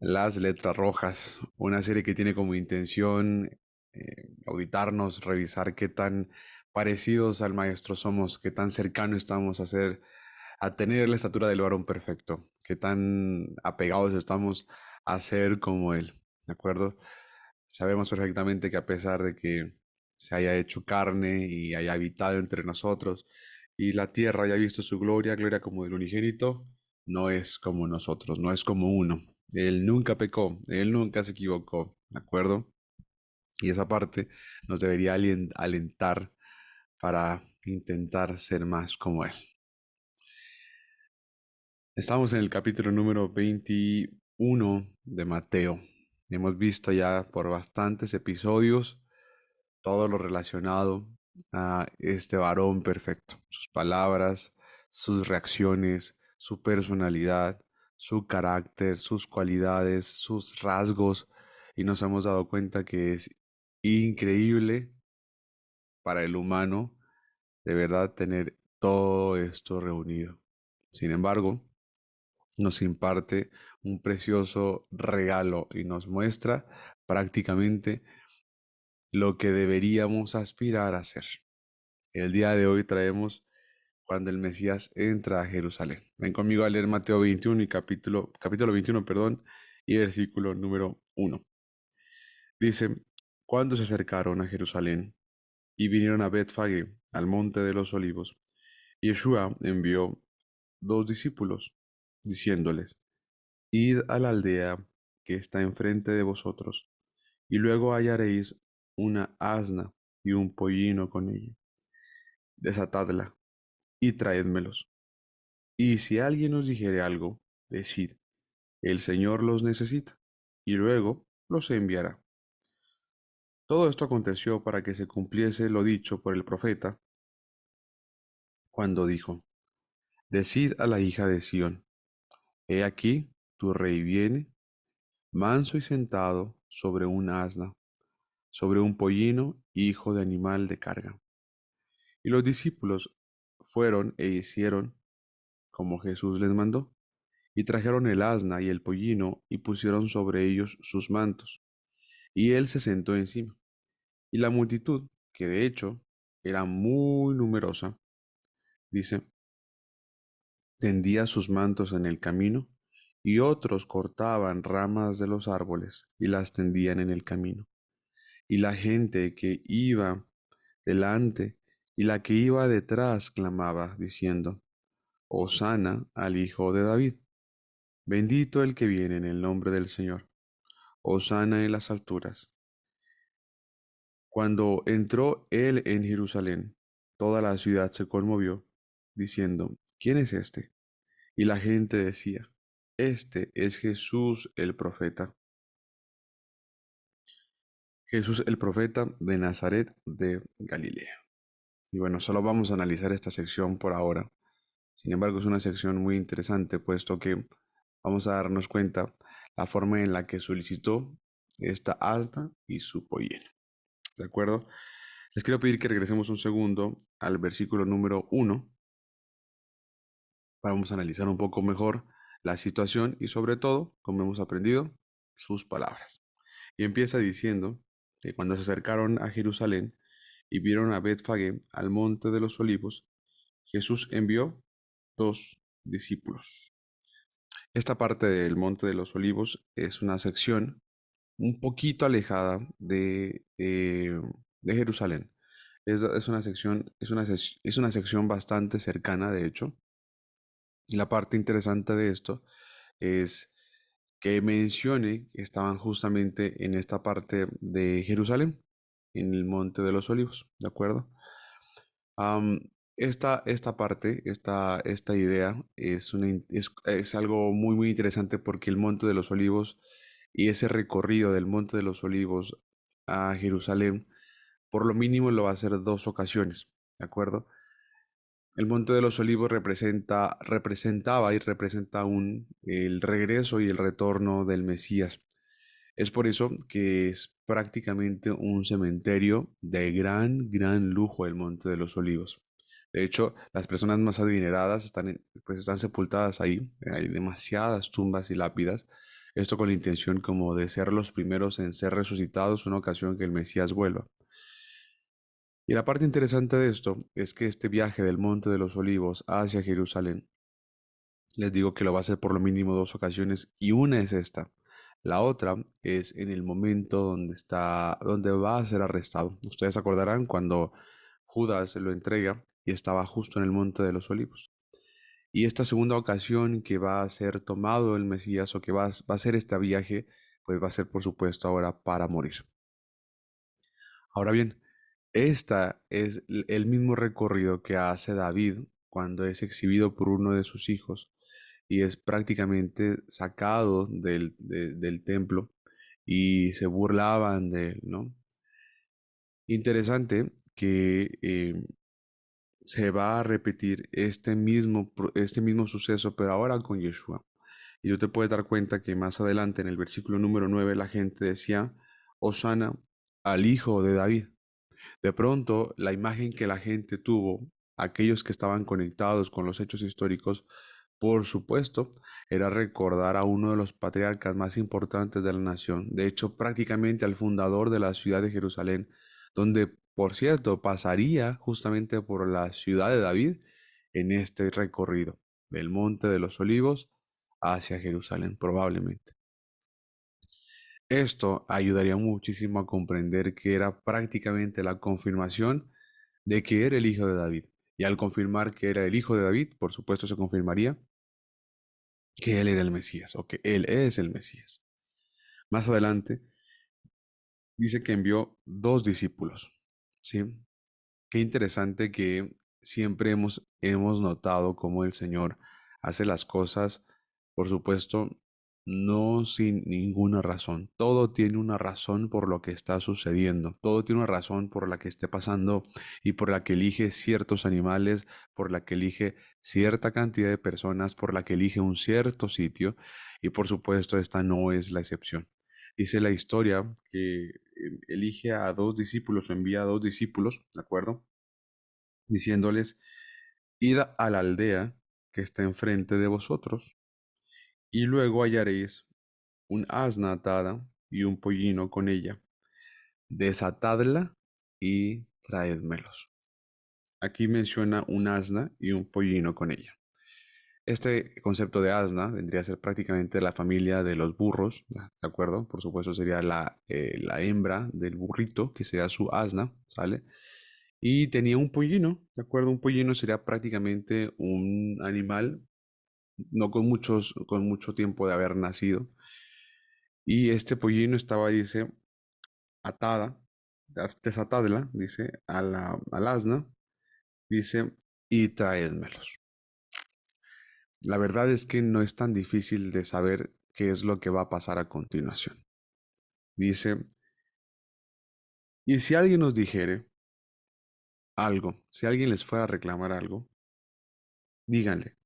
Las Letras Rojas, una serie que tiene como intención auditarnos, revisar qué tan parecidos al maestro somos, qué tan cercano estamos a ser, a tener la estatura del varón perfecto, qué tan apegados estamos a ser como él, ¿de acuerdo? Sabemos perfectamente que a pesar de que se haya hecho carne y haya habitado entre nosotros y la tierra haya visto su gloria, gloria como del unigénito, no es como nosotros, no es como uno. Él nunca pecó, él nunca se equivocó, ¿de acuerdo? Y esa parte nos debería alentar para intentar ser más como él. Estamos en el capítulo número 21 de Mateo. Hemos visto ya por bastantes episodios todo lo relacionado a este varón perfecto, sus palabras, sus reacciones, su personalidad, su carácter, sus cualidades, sus rasgos, y nos hemos dado cuenta que es increíble para el humano de verdad tener todo esto reunido. Sin embargo, nos imparte un precioso regalo y nos muestra prácticamente lo que deberíamos aspirar a ser. El día de hoy traemos cuando el Mesías entra a Jerusalén. Ven conmigo a leer Mateo 21 y capítulo 21, perdón, y versículo número 1. Dice, cuando se acercaron a Jerusalén y vinieron a Betfagé, al monte de los olivos, Yeshua envió dos discípulos, diciéndoles, id a la aldea que está enfrente de vosotros, y luego hallaréis una asna y un pollino con ella. Desatadla y traédmelos. Y si alguien os dijere algo, decid, el Señor los necesita, y luego los enviará. Todo esto aconteció para que se cumpliese lo dicho por el profeta, cuando dijo, decid a la hija de Sión, he aquí, tu rey viene, manso y sentado sobre un asna, sobre un pollino, hijo de animal de carga. Y los discípulos fueron e hicieron como Jesús les mandó. Y trajeron el asna y el pollino y pusieron sobre ellos sus mantos. Y él se sentó encima. Y la multitud, que de hecho era muy numerosa, dice, tendía sus mantos en el camino, y otros cortaban ramas de los árboles y las tendían en el camino. Y la gente que iba delante y la que iba detrás clamaba, diciendo, Hosana al Hijo de David, bendito el que viene en el nombre del Señor. Hosana en las alturas. Cuando entró él en Jerusalén, toda la ciudad se conmovió, diciendo, ¿quién es este? Y la gente decía, este es Jesús el profeta. Jesús el profeta de Nazaret de Galilea. Y bueno, solo vamos a analizar esta sección por ahora. Sin embargo, es una sección muy interesante, puesto que vamos a darnos cuenta la forma en la que solicitó esta alta y su pollino. ¿De acuerdo? Les quiero pedir que regresemos un segundo al versículo número 1. Vamos a analizar un poco mejor la situación y sobre todo, como hemos aprendido, sus palabras. Y empieza diciendo que cuando se acercaron a Jerusalén y vieron a Betfagé al monte de los olivos, Jesús envió dos discípulos. Esta parte del monte de los olivos es una sección un poquito alejada de Jerusalén. Es una sección, es una sección bastante cercana, de hecho. Y la parte interesante de esto es que mencione que estaban justamente en esta parte de Jerusalén, en el Monte de los Olivos, ¿de acuerdo? Am, esta parte, esta idea es algo muy, muy interesante porque el Monte de los Olivos y ese recorrido del Monte de los Olivos a Jerusalén, por lo mínimo lo va a hacer dos ocasiones, ¿de acuerdo? El Monte de los Olivos representaba y representa aún el regreso y el retorno del Mesías. Es por eso que es prácticamente un cementerio de gran, gran lujo el Monte de los Olivos. De hecho, las personas más adineradas pues están sepultadas ahí. Hay demasiadas tumbas y lápidas. Esto con la intención como de ser los primeros en ser resucitados una ocasión que el Mesías vuelva. Y la parte interesante de esto es que este viaje del Monte de los Olivos hacia Jerusalén, les digo que lo va a hacer por lo mínimo dos ocasiones y una es esta. La otra es en el momento donde va a ser arrestado. Ustedes se acordarán cuando Judas se lo entrega y estaba justo en el Monte de los Olivos. Y esta segunda ocasión que va a ser tomado el Mesías o que va a ser este viaje, pues va a ser por supuesto ahora para morir. Ahora bien, esta es el mismo recorrido que hace David cuando es exhibido por uno de sus hijos y es prácticamente sacado del templo y se burlaban de él, ¿no? Interesante que se va a repetir este mismo suceso, pero ahora con Yeshua. Y tú te puedes dar cuenta que más adelante en el versículo número 9 la gente decía, Hosana al hijo de David. De pronto, la imagen que la gente tuvo, aquellos que estaban conectados con los hechos históricos, por supuesto, era recordar a uno de los patriarcas más importantes de la nación, de hecho, prácticamente al fundador de la ciudad de Jerusalén, donde, por cierto, pasaría justamente por la ciudad de David en este recorrido del Monte de los Olivos hacia Jerusalén, probablemente. Esto ayudaría muchísimo a comprender que era prácticamente la confirmación de que era el hijo de David. Y al confirmar que era el hijo de David, por supuesto se confirmaría que él era el Mesías o que él es el Mesías. Más adelante dice que envió dos discípulos. ¿Sí? Qué interesante que siempre hemos notado cómo el Señor hace las cosas, por supuesto, no sin ninguna razón. Todo tiene una razón por lo que está sucediendo. Todo tiene una razón por la que esté pasando y por la que elige ciertos animales, por la que elige cierta cantidad de personas, por la que elige un cierto sitio. Y por supuesto, esta no es la excepción. Dice la historia que elige a dos discípulos o envía a dos discípulos, ¿de acuerdo? Diciéndoles, id a la aldea que está enfrente de vosotros, y luego hallaréis un asna atada y un pollino con ella. Desatadla y traédmelos. Aquí menciona un asna y un pollino con ella. Este concepto de asna vendría a ser prácticamente la familia de los burros, ¿de acuerdo? Por supuesto sería la hembra del burrito, que sería su asna, ¿sale? Y tenía un pollino, ¿de acuerdo? Un pollino sería prácticamente un animal, no con mucho tiempo de haber nacido. Y este pollino estaba, dice, atada, desatadla, dice, al asna, dice, y traédmelos. La verdad es que no es tan difícil de saber qué es lo que va a pasar a continuación. Dice, y si alguien nos dijere algo, si alguien les fuera a reclamar algo, díganle,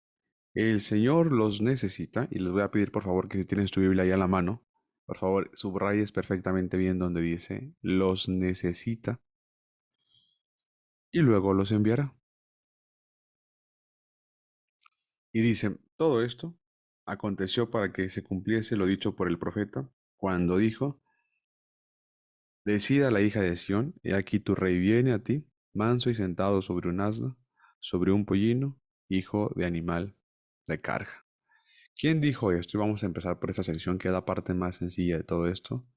el Señor los necesita, y les voy a pedir por favor que si tienes tu Biblia ahí a la mano, por favor subrayes perfectamente bien donde dice, los necesita, y luego los enviará. Y dice, todo esto aconteció para que se cumpliese lo dicho por el profeta, cuando dijo, decida la hija de Sión, he aquí tu rey viene a ti, manso y sentado sobre un asna, sobre un pollino, hijo de animal de carga. ¿Quién dijo esto? Y vamos a empezar por esta sección que es la parte más sencilla de todo esto.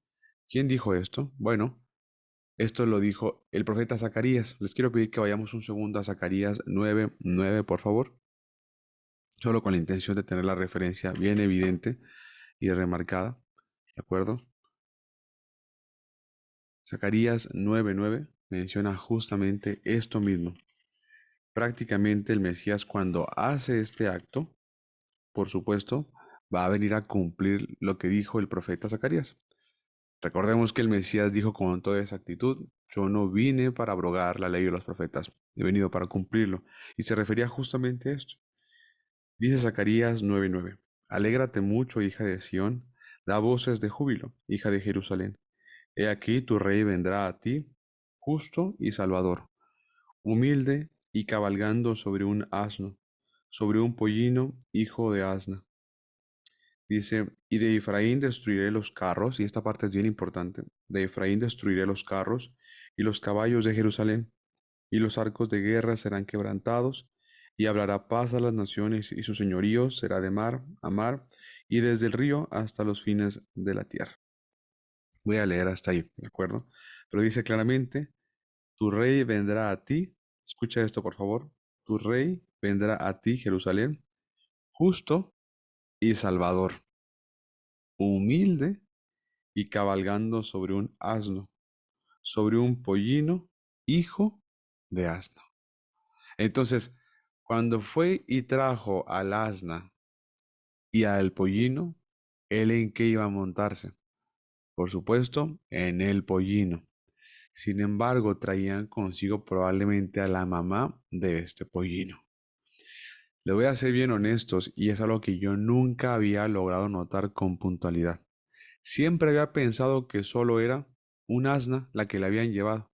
¿Quién dijo esto? Bueno, esto lo dijo el profeta Zacarías. Les quiero pedir que vayamos un segundo a Zacarías 9:9, por favor. Solo con la intención de tener la referencia bien evidente y remarcada. ¿De acuerdo? Zacarías 9:9 menciona justamente esto mismo. Prácticamente el Mesías cuando hace este acto, por supuesto, va a venir a cumplir lo que dijo el profeta Zacarías. Recordemos que el Mesías dijo con toda exactitud, yo no vine para abrogar la ley de los profetas, he venido para cumplirlo. Y se refería justamente a esto. Dice Zacarías 9:9, alégrate mucho, hija de Sión, da voces de júbilo, hija de Jerusalén. He aquí tu rey vendrá a ti, justo y salvador, humilde y cabalgando sobre un asno, sobre un pollino, hijo de asna. Dice, y de Efraín destruiré los carros, y esta parte es bien importante, de Efraín destruiré los carros y los caballos de Jerusalén, y los arcos de guerra serán quebrantados, y hablará paz a las naciones, y su señorío será de mar a mar, y desde el río hasta los fines de la tierra. Voy a leer hasta ahí, ¿de acuerdo? Pero dice claramente, tu rey vendrá a ti, escucha esto por favor, tu rey vendrá a ti, Jerusalén, justo y salvador, humilde y cabalgando sobre un asno, sobre un pollino, hijo de asno. Entonces, cuando fue y trajo al asna y al pollino, ¿él en qué iba a montarse? Por supuesto, en el pollino. Sin embargo, traían consigo probablemente a la mamá de este pollino. Le voy a ser bien honestos y es algo que yo nunca había logrado notar con puntualidad. Siempre había pensado que solo era un asna la que le habían llevado,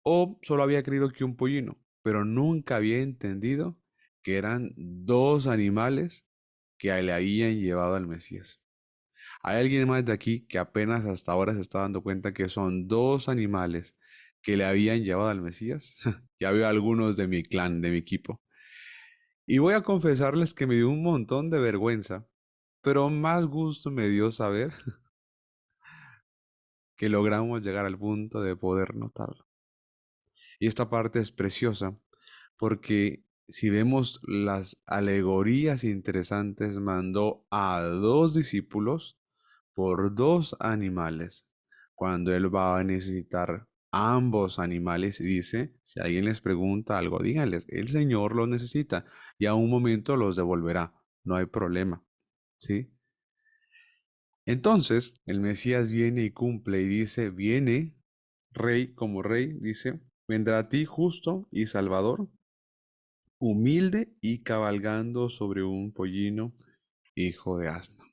o solo había creído que un pollino, pero nunca había entendido que eran dos animales que le habían llevado al Mesías. ¿Hay alguien más de aquí que apenas hasta ahora se está dando cuenta que son dos animales que le habían llevado al Mesías? Ya veo algunos de mi clan, de mi equipo. Y voy a confesarles que me dio un montón de vergüenza, pero más gusto me dio saber que logramos llegar al punto de poder notarlo. Y esta parte es preciosa porque si vemos las alegorías interesantes, mandó a dos discípulos por dos animales. Cuando él va a necesitar ambos animales, y dice, si alguien les pregunta algo, díganles, el Señor los necesita y a un momento los devolverá. No hay problema, ¿sí? Entonces, el Mesías viene y cumple y dice, viene rey como rey, dice, vendrá a ti justo y salvador, humilde y cabalgando sobre un pollino, hijo de asno.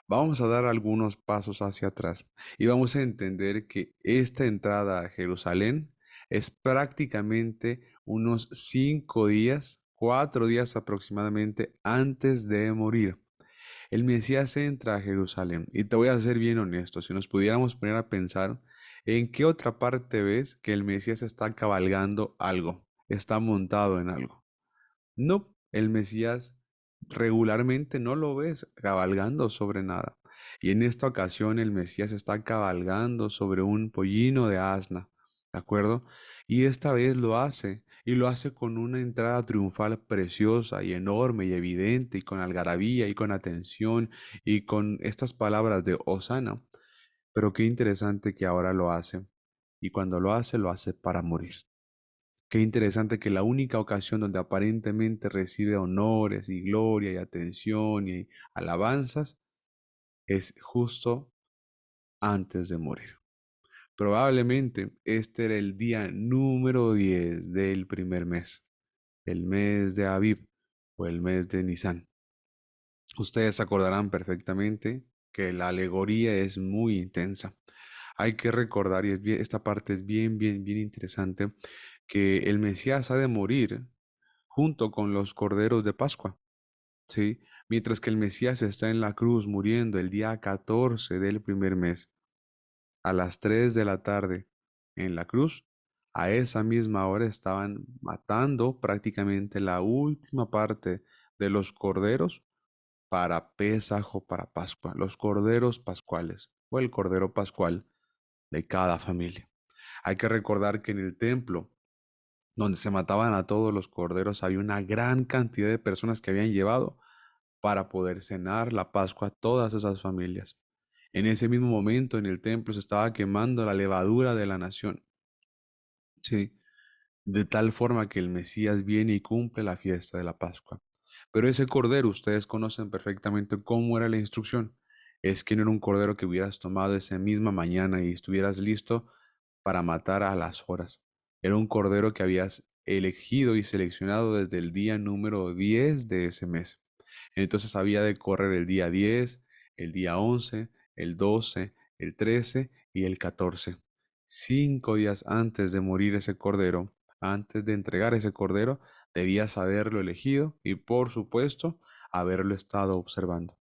Vamos a dar algunos pasos hacia atrás y vamos a entender que esta entrada a Jerusalén es prácticamente unos 5 días, 4 días aproximadamente antes de morir. El Mesías entra a Jerusalén y te voy a ser bien honesto, si nos pudiéramos poner a pensar, ¿en qué otra parte ves que el Mesías está cabalgando algo, está montado en algo? No, el Mesías regularmente no lo ves cabalgando sobre nada. Y en esta ocasión el Mesías está cabalgando sobre un pollino de asna, ¿de acuerdo? Y esta vez lo hace, y lo hace con una entrada triunfal preciosa y enorme y evidente, y con algarabía y con atención, y con estas palabras de Hosana. Pero qué interesante que ahora lo hace, y cuando lo hace para morir. Qué interesante que la única ocasión donde aparentemente recibe honores y gloria y atención y alabanzas es justo antes de morir. Probablemente este era el día número 10 del primer mes, el mes de Aviv o el mes de Nisan. Ustedes acordarán perfectamente que la alegoría es muy intensa. Hay que recordar, y esta parte es bien, bien, bien interesante, que el Mesías ha de morir junto con los corderos de Pascua, ¿sí? Mientras que el Mesías está en la cruz muriendo el día 14 del primer mes, a las 3 de la tarde, en la cruz, a esa misma hora estaban matando prácticamente la última parte de los corderos para Pesaj o para Pascua, los corderos pascuales o el cordero pascual de cada familia. Hay que recordar que en el templo donde se mataban a todos los corderos, había una gran cantidad de personas que habían llevado para poder cenar la Pascua a todas esas familias. En ese mismo momento en el templo se estaba quemando la levadura de la nación. Sí, de tal forma que el Mesías viene y cumple la fiesta de la Pascua. Pero ese cordero, ustedes conocen perfectamente cómo era la instrucción. Es que no era un cordero que hubieras tomado esa misma mañana y estuvieras listo para matar a las horas. Era un cordero que habías elegido y seleccionado desde el día número 10 de ese mes. Entonces había de correr el día 10, el día 11, el 12, el 13 y el 14. 5 días antes de morir ese cordero, antes de entregar ese cordero, debías haberlo elegido y por supuesto haberlo estado observando.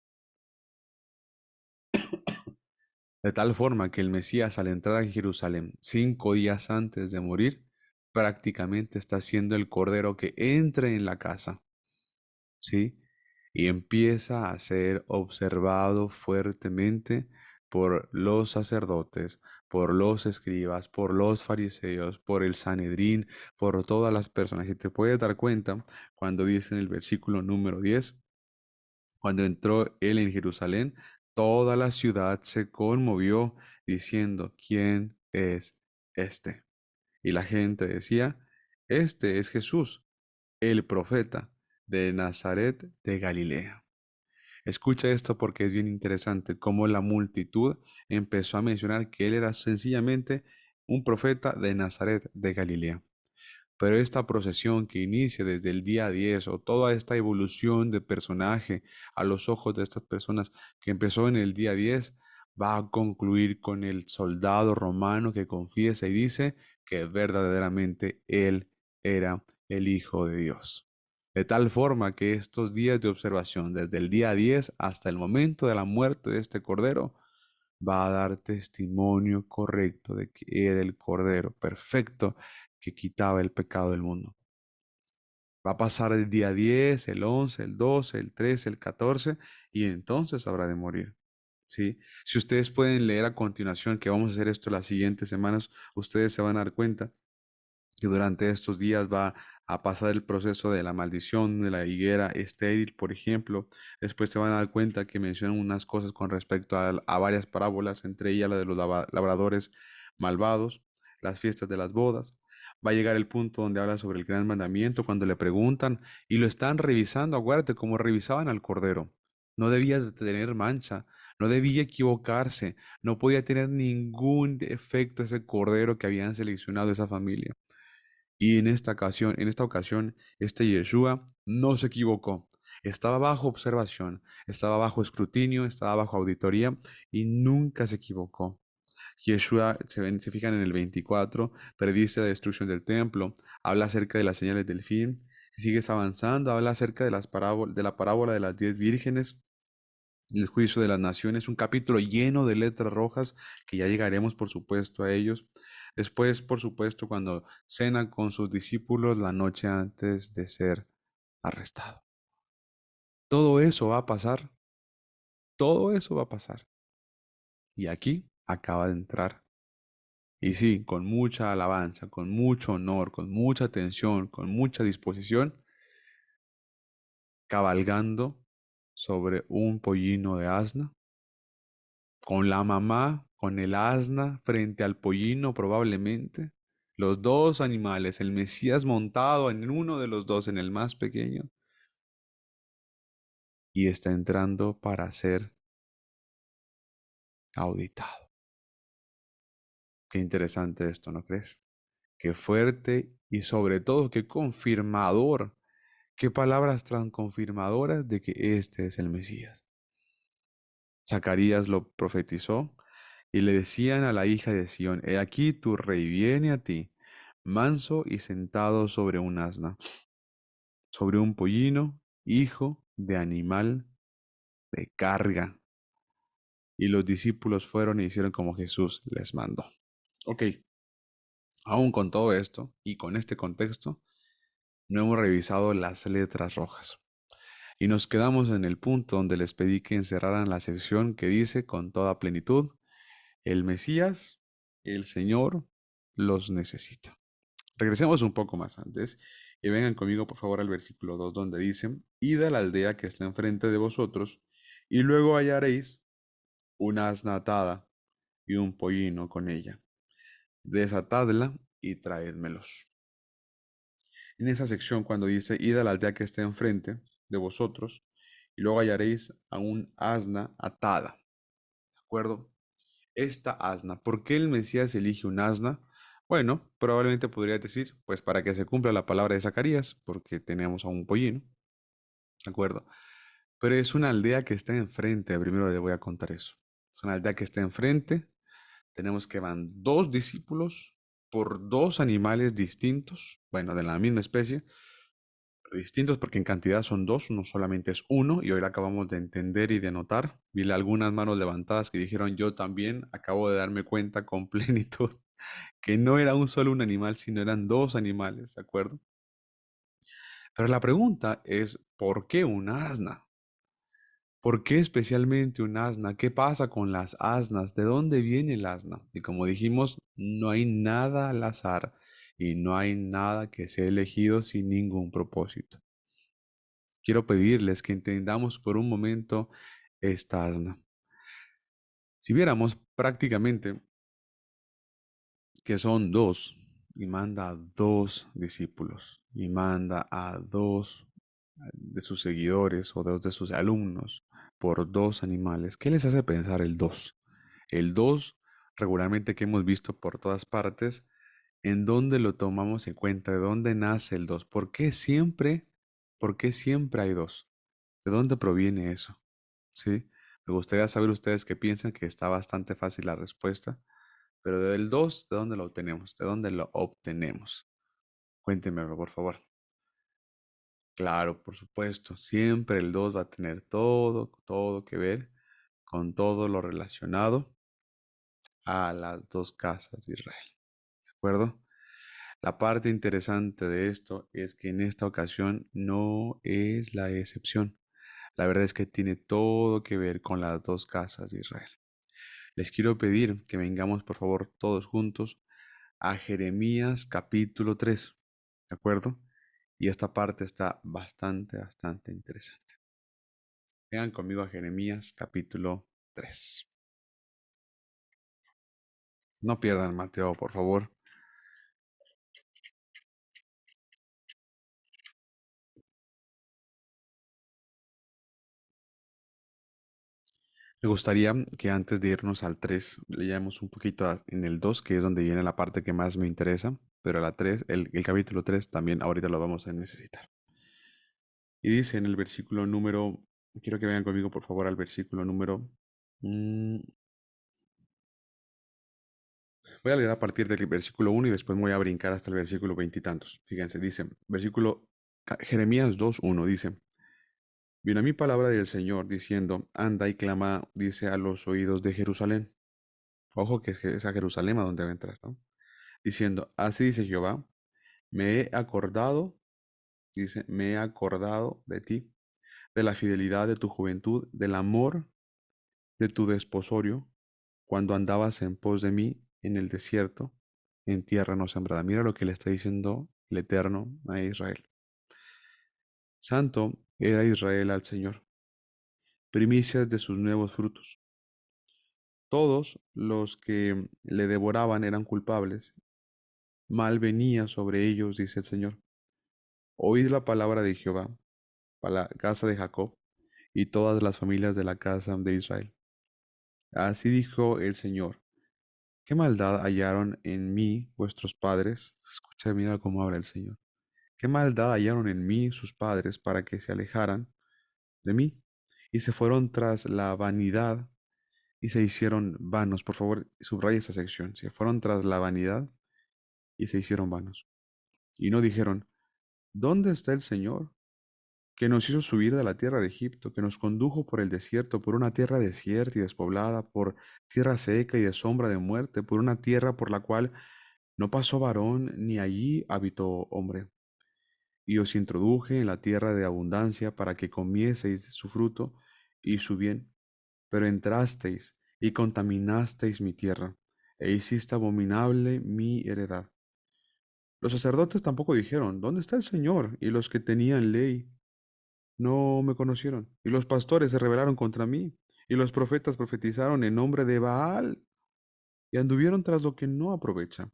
De tal forma que el Mesías, al entrar a Jerusalén 5 días antes de morir, prácticamente está siendo el cordero que entre en la casa, ¿sí? Y empieza a ser observado fuertemente por los sacerdotes, por los escribas, por los fariseos, por el Sanedrín, por todas las personas. Y te puedes dar cuenta cuando dice en el versículo número 10, cuando entró él en Jerusalén, toda la ciudad se conmovió diciendo, ¿quién es este? Y la gente decía, este es Jesús, el profeta de Nazaret de Galilea. Escucha esto porque es bien interesante cómo la multitud empezó a mencionar que él era sencillamente un profeta de Nazaret de Galilea. Pero esta procesión que inicia desde el día 10 o toda esta evolución de personaje a los ojos de estas personas que empezó en el día 10 va a concluir con el soldado romano que confiesa y dice que verdaderamente él era el Hijo de Dios. De tal forma que estos días de observación, desde el día 10 hasta el momento de la muerte de este cordero, va a dar testimonio correcto de que era el Cordero perfecto que quitaba el pecado del mundo. Va a pasar el día 10, el 11, el 12, el 13, el 14 y entonces habrá de morir. ¿Sí? Si ustedes pueden leer a continuación, que vamos a hacer esto las siguientes semanas, ustedes se van a dar cuenta que durante estos días va a pasar el proceso de la maldición de la higuera estéril, por ejemplo. Después se van a dar cuenta que mencionan unas cosas con respecto a varias parábolas, entre ellas la de los labradores malvados, las fiestas de las bodas. Va a llegar el punto donde habla sobre el gran mandamiento, cuando le preguntan y lo están revisando, acuérdate, como revisaban al cordero. No debía de tener mancha, no debía equivocarse, no podía tener ningún defecto ese cordero que habían seleccionado esa familia. Y en esta ocasión, este Yeshua no se equivocó. Estaba bajo observación, estaba bajo escrutinio, estaba bajo auditoría y nunca se equivocó. Yeshua, se fijan en el 24, predice la destrucción del templo, habla acerca de las señales del fin. Si sigues avanzando, habla acerca de de la parábola de las 10 vírgenes, el juicio de las naciones, un capítulo lleno de letras rojas, que ya llegaremos, por supuesto, a ellos. Después, por supuesto, cuando cena con sus discípulos la noche antes de ser arrestado. Todo eso va a pasar, todo eso va a pasar. Y aquí acaba de entrar. Y sí, con mucha alabanza, con mucho honor, con mucha atención, con mucha disposición, cabalgando sobre un pollino de asna, con la mamá, con el asna frente al pollino probablemente, los dos animales, el Mesías montado en uno de los dos, en el más pequeño, y está entrando para ser auditado. Qué interesante esto, ¿no crees? Qué fuerte y sobre todo qué confirmador, qué palabras tan confirmadoras de que este es el Mesías. Zacarías lo profetizó y le decían a la hija de Sión, he aquí tu rey viene a ti, manso y sentado sobre un asna, sobre un pollino, hijo de animal de carga. Y los discípulos fueron y hicieron como Jesús les mandó. Ok, aún con todo esto y con este contexto, no hemos revisado las letras rojas. Y nos quedamos en el punto donde les pedí que encerraran la sección que dice con toda plenitud, el Mesías, el Señor, los necesita. Regresemos un poco más antes y vengan conmigo por favor al versículo 2 donde dice, id a la aldea que está enfrente de vosotros y luego hallaréis una asna atada y un pollino con ella. Desatadla y traédmelos. En esa sección cuando dice, id a la aldea que está enfrente de vosotros y luego hallaréis a un asna atada. ¿De acuerdo? Esta asna. ¿Por qué el Mesías elige un asna? Bueno, probablemente podría decir, pues para que se cumpla la palabra de Zacarías, porque tenemos a un pollino, ¿de acuerdo? Pero es una aldea que está enfrente, primero le voy a contar eso. Es una aldea que está enfrente, tenemos que van dos discípulos por dos animales distintos, bueno, de la misma especie, distintos porque en cantidad son dos, no solamente es uno, y hoy lo acabamos de entender y de notar. Vi algunas manos levantadas que dijeron, yo también acabo de darme cuenta con plenitud que no era un solo un animal, sino eran dos animales, ¿de acuerdo? Pero la pregunta es, ¿por qué un asna? ¿Por qué especialmente un asna? ¿Qué pasa con las asnas? ¿De dónde viene el asna? Y como dijimos, no hay nada al azar y no hay nada que sea elegido sin ningún propósito. Quiero pedirles que entendamos por un momento esta asna. Si viéramos prácticamente que son dos y manda a dos discípulos y manda a dos de sus seguidores o dos de sus alumnos por dos animales, ¿qué les hace pensar el dos? El dos, regularmente que hemos visto por todas partes, ¿en dónde lo tomamos en cuenta? ¿De dónde nace el dos? Por qué siempre hay dos? ¿De dónde proviene eso? ¿Sí? Me gustaría saber ustedes qué piensan, que está bastante fácil la respuesta, pero del 2, ¿de dónde lo obtenemos? ¿De dónde lo obtenemos? Cuéntenmelo, por favor. Claro, por supuesto, siempre el 2 va a tener todo que ver con todo lo relacionado a las dos casas de Israel. ¿De acuerdo? La parte interesante de esto es que en esta ocasión no es la excepción. La verdad es que tiene todo que ver con las dos casas de Israel. Les quiero pedir que vengamos, por favor, todos juntos a Jeremías capítulo 3, ¿de acuerdo? Y esta parte está bastante interesante. Vean conmigo a Jeremías capítulo 3. No pierdan Mateo, por favor. Me gustaría que antes de irnos al 3 leyamos un poquito en el 2, que es donde viene la parte que más me interesa, pero la 3, el capítulo 3 también ahorita lo vamos a necesitar. Y dice en el versículo número, quiero que vean conmigo por favor al versículo número, mm, voy a leer a partir del versículo 1 y después me voy a brincar hasta el versículo veintitantos. Fíjense, dice, Jeremías 2:1 dice, vino a mí palabra del Señor diciendo, anda y clama, dice a los oídos de Jerusalén. Ojo que es a Jerusalén a donde va a entrar, ¿no? Diciendo, así dice Jehová, me he acordado, dice, me he acordado de ti, de la fidelidad de tu juventud, del amor de tu desposorio, cuando andabas en pos de mí en el desierto, en tierra no sembrada. Mira lo que le está diciendo el Eterno a Israel. Santo era Israel al Señor, primicias de sus nuevos frutos. Todos los que le devoraban eran culpables. Mal venía sobre ellos, dice el Señor. Oíd la palabra de Jehová, para la casa de Jacob y todas las familias de la casa de Israel. Así dijo el Señor. ¿Qué maldad hallaron en mí vuestros padres? Escucha, mira cómo habla el Señor. ¿Qué maldad hallaron en mí sus padres para que se alejaran de mí y se fueron tras la vanidad y se hicieron vanos? Por favor, subraya esa sección. Se fueron tras la vanidad y se hicieron vanos. Y no dijeron, ¿dónde está el Señor que nos hizo subir de la tierra de Egipto, que nos condujo por el desierto, por una tierra desierta y despoblada, por tierra seca y de sombra de muerte, por una tierra por la cual no pasó varón, ni allí habitó hombre? Y os introduje en la tierra de abundancia para que comieseis de su fruto y su bien. Pero entrasteis y contaminasteis mi tierra, e hiciste abominable mi heredad. Los sacerdotes tampoco dijeron, ¿dónde está el Señor? Y los que tenían ley no me conocieron. Y los pastores se rebelaron contra mí. Y los profetas profetizaron en nombre de Baal y anduvieron tras lo que no aprovecha.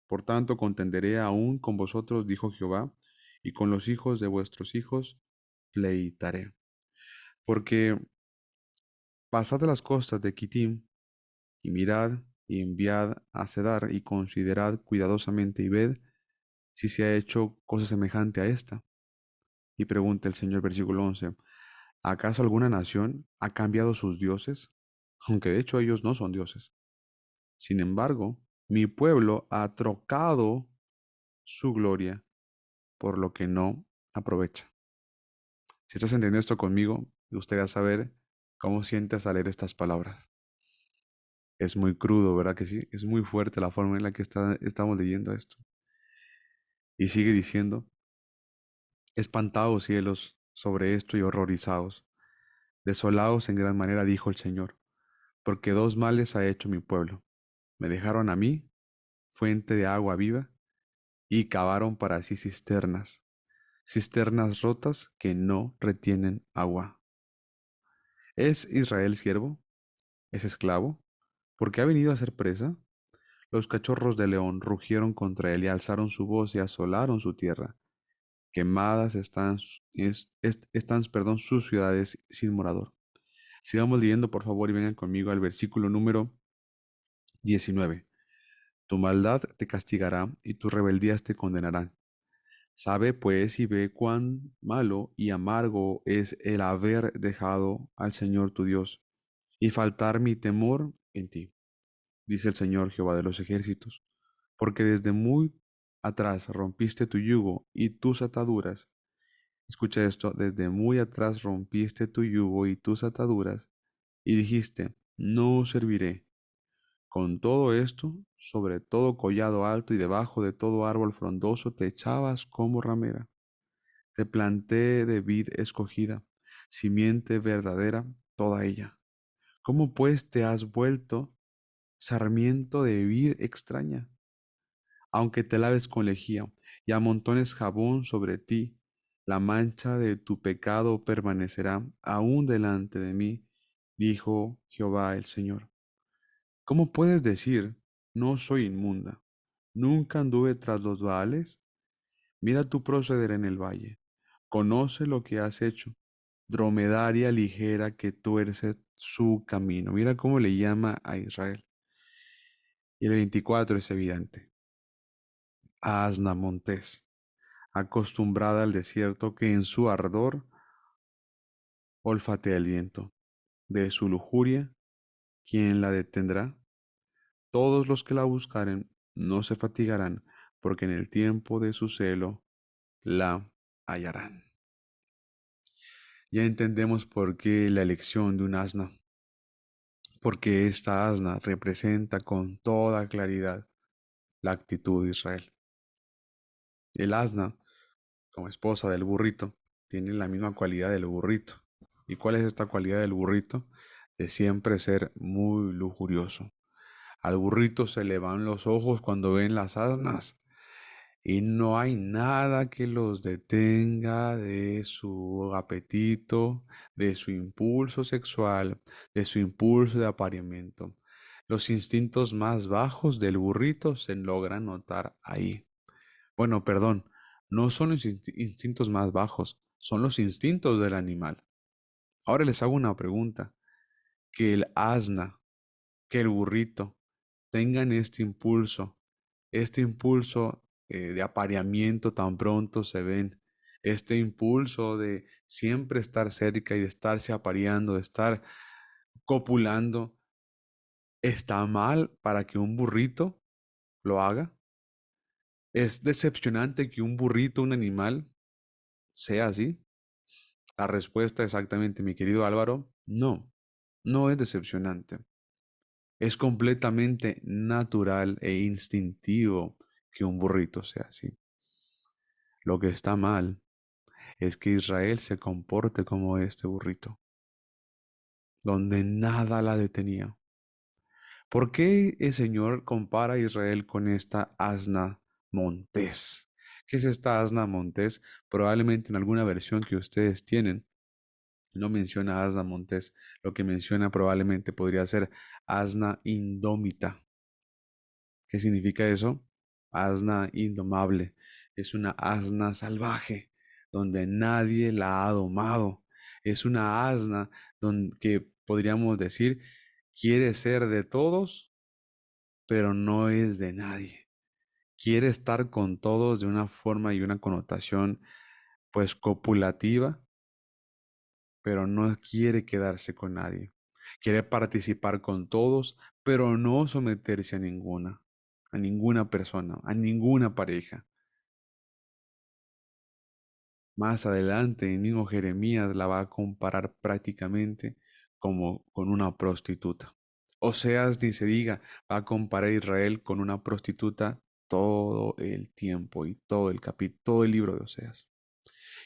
Por tanto, contenderé aún con vosotros, dijo Jehová, y con los hijos de vuestros hijos pleitaré. Porque pasad a las costas de Kitim, y mirad, y enviad a Cedar, y considerad cuidadosamente, y ved si se ha hecho cosa semejante a esta. Y pregunta el Señor, versículo 11, ¿acaso alguna nación ha cambiado sus dioses? Aunque de hecho ellos no son dioses. Sin embargo, mi pueblo ha trocado su gloria por lo que no Aprovecha. Si estás entendiendo esto conmigo, me gustaría saber cómo sientes al leer estas palabras. Es muy crudo, ¿verdad que sí? Es muy fuerte la forma en la que estamos leyendo esto. Y sigue diciendo, espantaos cielos sobre esto y horrorizaos. Desolados en gran manera, dijo el Señor, porque dos males ha hecho mi pueblo. Me dejaron a mí, fuente de agua viva, y cavaron para sí cisternas, cisternas rotas que no retienen agua. ¿Es Israel siervo? ¿Es esclavo? ¿Porque ha venido a ser presa? Los cachorros de león rugieron contra él y alzaron su voz y asolaron su tierra. Quemadas están, sus ciudades sin morador. Sigamos leyendo, por favor, y vengan conmigo al versículo número 19. Tu maldad te castigará y tus rebeldías te condenarán. Sabe pues y ve cuán malo y amargo es el haber dejado al Señor tu Dios y faltar mi temor en ti, dice el Señor Jehová de los ejércitos, porque desde muy atrás rompiste tu yugo y tus ataduras. Escucha esto, desde muy atrás rompiste tu yugo y tus ataduras y dijiste, no serviré. Con todo esto, sobre todo collado alto y debajo de todo árbol frondoso te echabas como ramera. Te planté de vid escogida, simiente verdadera, toda ella. ¿Cómo pues te has vuelto sarmiento de vid extraña? Aunque te laves con lejía y amontones jabón sobre ti, la mancha de tu pecado permanecerá aún delante de mí, dijo Jehová el Señor. ¿Cómo puedes decir, no soy inmunda? ¿Nunca anduve tras los Baales? Mira tu proceder en el valle. Conoce lo que has hecho. Dromedaria ligera que tuerce su camino. Mira cómo le llama a Israel. Y el 24 es evidente. Asna montés, acostumbrada al desierto que en su ardor olfatea el viento. De su lujuria, ¿quién la detendrá? Todos los que la buscaren no se fatigarán, porque en el tiempo de su celo la hallarán. Ya entendemos por qué la elección de un asna, porque esta asna representa con toda claridad la actitud de Israel. El asna, como esposa del burrito, tiene la misma cualidad del burrito. ¿Y cuál es esta cualidad del burrito? De siempre ser muy lujurioso. Al burrito se le van los ojos cuando ven las asnas y no hay nada que los detenga de su apetito, de su impulso sexual, de su impulso de apareamiento. Los instintos más bajos del burrito se logran notar ahí. Bueno, perdón, no son los instintos más bajos, son los instintos del animal. Ahora les hago una pregunta. Que el asna, que el burrito tengan este impulso de apareamiento tan pronto se ven, este impulso de siempre estar cerca y de estarse apareando, de estar copulando, ¿está mal para que un burrito lo haga? ¿Es decepcionante que un burrito, un animal, sea así? La respuesta exactamente, mi querido Álvaro, no, no es decepcionante. Es completamente natural e instintivo que un burrito sea así. Lo que está mal es que Israel se comporte como este burrito, donde nada la detenía. ¿Por qué el Señor compara a Israel con esta asna montés? ¿Qué es esta asna montés? Probablemente en alguna versión que ustedes tienen no menciona asna montés. Lo que menciona probablemente podría ser asna indómita. ¿Qué significa eso? Asna indomable. Es una asna salvaje, donde nadie la ha domado. Es una asna que podríamos decir quiere ser de todos, pero no es de nadie. Quiere estar con todos de una forma y una connotación, pues copulativa, pero no quiere quedarse con nadie. Quiere participar con todos, pero no someterse a ninguna persona, a ninguna pareja. Más adelante, el mismo Jeremías la va a comparar prácticamente como con una prostituta. Oseas, ni se diga, va a comparar a Israel con una prostituta todo el tiempo y todo el capítulo, todo el libro de Oseas.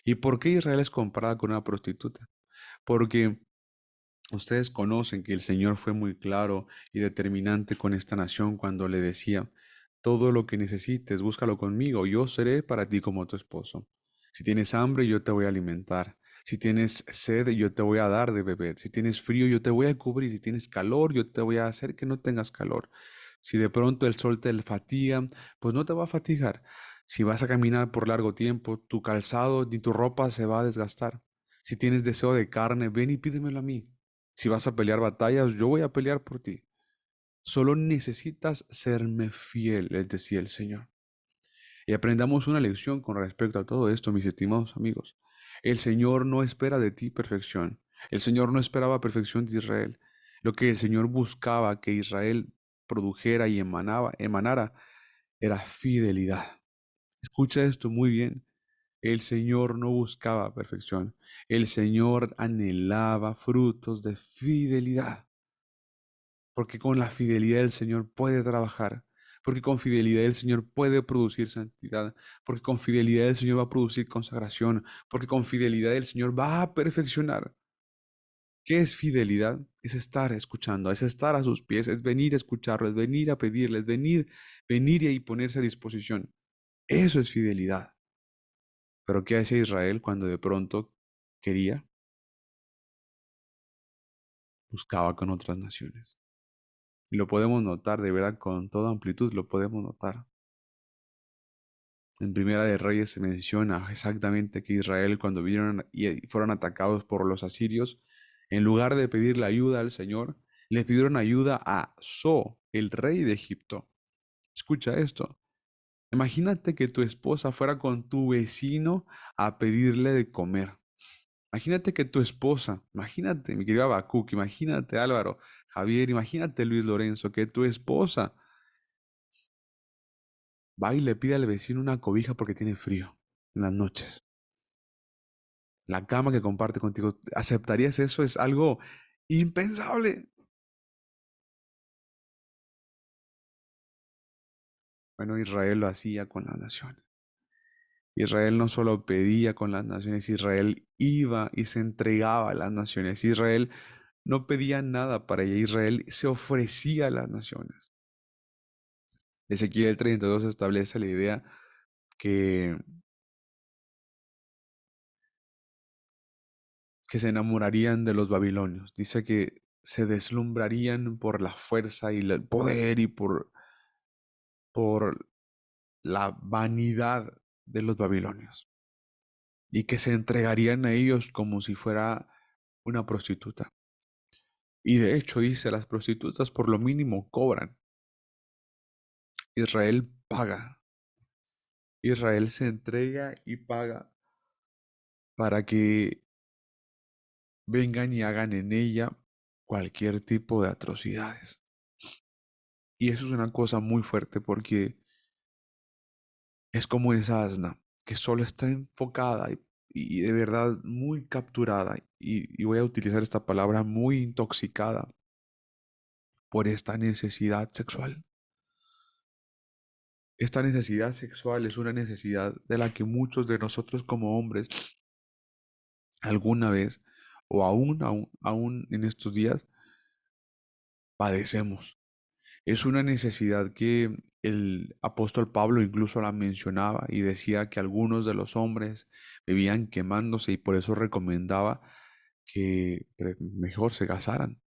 ¿Y por qué Israel es comparada con una prostituta? Porque ustedes conocen que el Señor fue muy claro y determinante con esta nación cuando le decía, todo lo que necesites, búscalo conmigo, yo seré para ti como tu esposo. Si tienes hambre, yo te voy a alimentar. Si tienes sed, yo te voy a dar de beber. Si tienes frío, yo te voy a cubrir. Si tienes calor, yo te voy a hacer que no tengas calor. Si de pronto el sol te fatiga, pues no te va a fatigar. Si vas a caminar por largo tiempo, tu calzado ni tu ropa se va a desgastar. Si tienes deseo de carne, ven y pídemelo a mí. Si vas a pelear batallas, yo voy a pelear por ti. Solo necesitas serme fiel, les decía el Señor. Y aprendamos una lección con respecto a todo esto, mis estimados amigos. El Señor no espera de ti perfección. El Señor no esperaba perfección de Israel. Lo que el Señor buscaba que Israel produjera y emanara era fidelidad. Escucha esto muy bien. El Señor no buscaba perfección. El Señor anhelaba frutos de fidelidad. Porque con la fidelidad del Señor puede trabajar, porque con fidelidad el Señor puede producir santidad, porque con fidelidad el Señor va a producir consagración, porque con fidelidad el Señor va a perfeccionar. ¿Qué es fidelidad? Es estar escuchando, es estar a sus pies, es venir a escucharlo, es venir a pedirle, es venir y ponerse a disposición. Eso es fidelidad. Pero ¿qué hace Israel cuando de pronto quería? Buscaba con otras naciones. Y lo podemos notar, de verdad, con toda amplitud lo podemos notar. En Primera de Reyes se menciona exactamente que Israel, cuando vieron y fueron atacados por los asirios, en lugar de pedirle ayuda al Señor, le pidieron ayuda a So, el rey de Egipto. Escucha esto. Imagínate que tu esposa fuera con tu vecino a pedirle de comer. Imagínate que tu esposa, imagínate, mi querido Habacuc, imagínate Álvaro, Javier, imagínate Luis Lorenzo, que tu esposa va y le pide al vecino una cobija porque tiene frío en las noches. La cama que comparte contigo, ¿aceptarías eso? Es algo impensable. Bueno, Israel lo hacía con las naciones. Israel no solo pedía con las naciones, Israel iba y se entregaba a las naciones. Israel no pedía nada para ella, Israel se ofrecía a las naciones. Ezequiel 32 establece la idea que, que se enamorarían de los babilonios. Dice que se deslumbrarían por la fuerza y el poder y por la vanidad de los babilonios y que se entregarían a ellos como si fuera una prostituta. Y de hecho dice, las prostitutas por lo mínimo cobran. Israel paga. Israel se entrega y paga para que vengan y hagan en ella cualquier tipo de atrocidades. Y eso es una cosa muy fuerte porque es como esa asna que solo está enfocada y de verdad muy capturada, y voy a utilizar esta palabra, muy intoxicada por esta necesidad sexual. Esta necesidad sexual es una necesidad de la que muchos de nosotros como hombres alguna vez o aún en estos días padecemos. Es una necesidad que el apóstol Pablo incluso la mencionaba y decía que algunos de los hombres vivían quemándose y por eso recomendaba que mejor se casaran.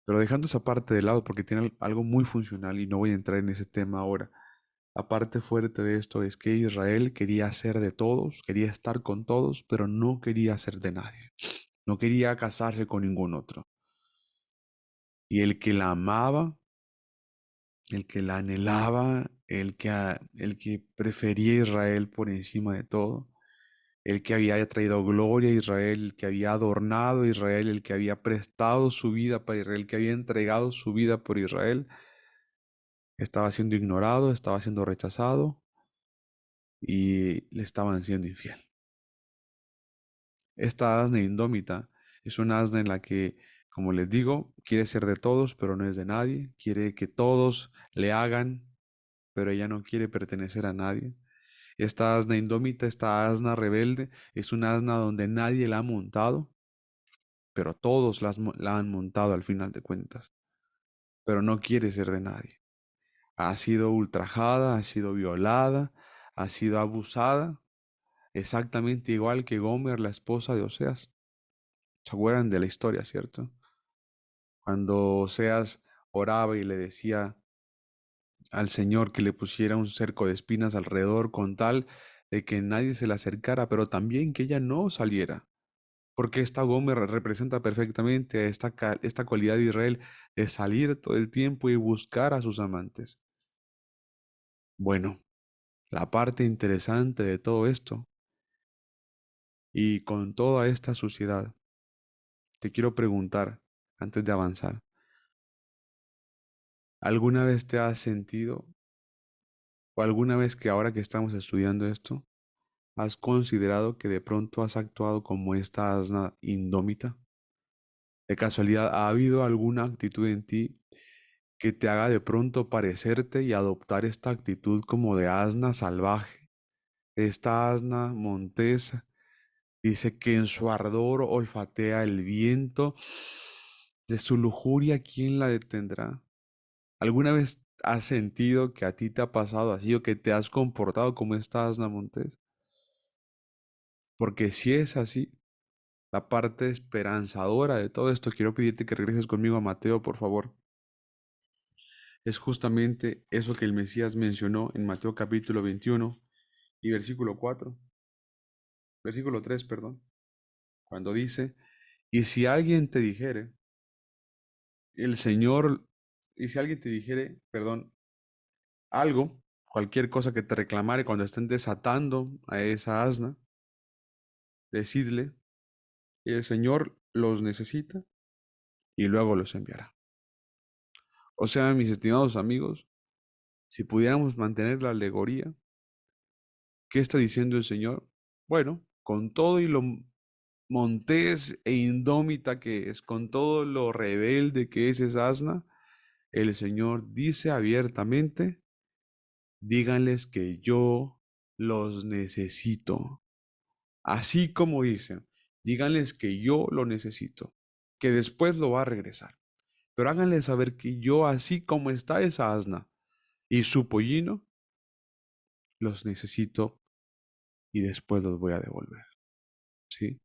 Pero dejando esa parte de lado porque tiene algo muy funcional y no voy a entrar en ese tema ahora. La parte fuerte de esto es que Israel quería ser de todos, quería estar con todos, pero no quería ser de nadie. No quería casarse con ningún otro. Y el que la amaba, el que la anhelaba, el que prefería a Israel por encima de todo, el que había traído gloria a Israel, el que había adornado a Israel, el que había prestado su vida para Israel, el que había entregado su vida por Israel, estaba siendo ignorado, estaba siendo rechazado y le estaban siendo infiel. Esta asna indómita es una asna en la que, como les digo, quiere ser de todos, pero no es de nadie. Quiere que todos le hagan, pero ella no quiere pertenecer a nadie. Esta asna indómita, esta asna rebelde, es una asna donde nadie la ha montado, pero todos la han montado al final de cuentas. Pero no quiere ser de nadie. Ha sido ultrajada, ha sido violada, ha sido abusada, exactamente igual que Gomer, la esposa de Oseas. ¿Se acuerdan de la historia, cierto? Cuando Oseas oraba y le decía al Señor que le pusiera un cerco de espinas alrededor con tal de que nadie se le acercara, pero también que ella no saliera. Porque esta Gomer representa perfectamente esta cualidad de Israel de salir todo el tiempo y buscar a sus amantes. Bueno, la parte interesante de todo esto y con toda esta suciedad, te quiero preguntar antes de avanzar, ¿alguna vez te has sentido o alguna vez que ahora que estamos estudiando esto, has considerado que de pronto has actuado como esta asna indómita? ¿De casualidad ha habido alguna actitud en ti que te haga de pronto parecerte y adoptar esta actitud como de asna salvaje? Esta asna montesa dice que en su ardor olfatea el viento de su lujuria, ¿quién la detendrá? ¿Alguna vez has sentido que a ti te ha pasado así o que te has comportado como esta asna montés? Porque si es así, la parte esperanzadora de todo esto, quiero pedirte que regreses conmigo a Mateo, por favor. Es justamente eso que el Mesías mencionó en Mateo capítulo 21 y versículo 4, versículo 3, perdón, cuando dice, y si alguien te dijere, el Señor, y si alguien te dijere, perdón, algo, cualquier cosa que te reclamare cuando estén desatando a esa asna, decidle, el Señor los necesita y luego los enviará. O sea, mis estimados amigos, si pudiéramos mantener la alegoría, ¿qué está diciendo el Señor? Bueno, con todo y lo montés e indómita que es, con todo lo rebelde que es esa asna, el Señor dice abiertamente, díganles que yo los necesito. Así como dicen, díganles que yo lo necesito, que después lo va a regresar. Pero háganle saber que yo, así como está esa asna y su pollino, los necesito y después los voy a devolver. ¿Sí?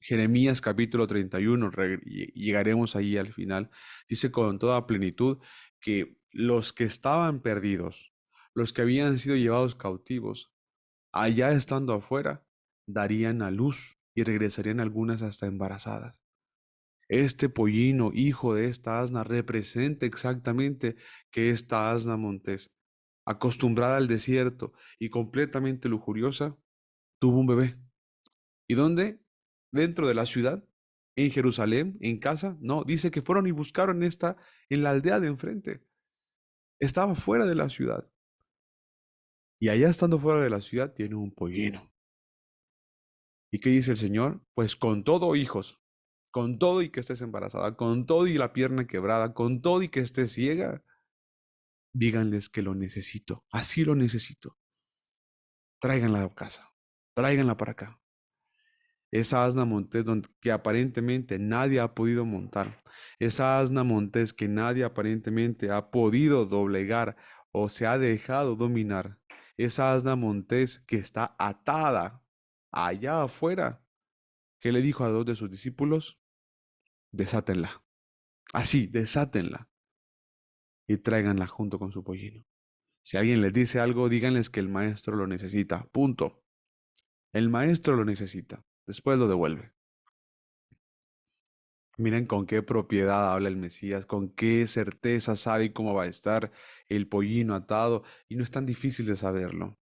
Jeremías capítulo 31, llegaremos ahí al final, dice con toda plenitud que los que estaban perdidos, los que habían sido llevados cautivos, allá estando afuera, darían a luz y regresarían algunas hasta embarazadas. Este pollino, hijo de esta asna, representa exactamente que esta asna montés, acostumbrada al desierto y completamente lujuriosa, tuvo un bebé. ¿Y dónde? Dentro de la ciudad, en Jerusalén, en casa. No, dice que fueron y buscaron esta en la aldea de enfrente. Estaba fuera de la ciudad. Y allá estando fuera de la ciudad tiene un pollino. ¿Y qué dice el Señor? Pues con todo, hijos, con todo y que estés embarazada, con todo y la pierna quebrada, con todo y que estés ciega, díganles que lo necesito. Así lo necesito. Tráiganla a casa. Tráiganla para acá. Esa asna montés que aparentemente nadie ha podido montar. Esa asna montés que nadie aparentemente ha podido doblegar o se ha dejado dominar. Esa asna montés que está atada allá afuera. ¿Qué le dijo a dos de sus discípulos? Desátenla. Así, desátenla y tráiganla junto con su pollino. Si alguien les dice algo, díganles que el maestro lo necesita. Punto. El maestro lo necesita. Después lo devuelve. Miren con qué propiedad habla el Mesías, con qué certeza sabe cómo va a estar el pollino atado, y no es tan difícil de saberlo,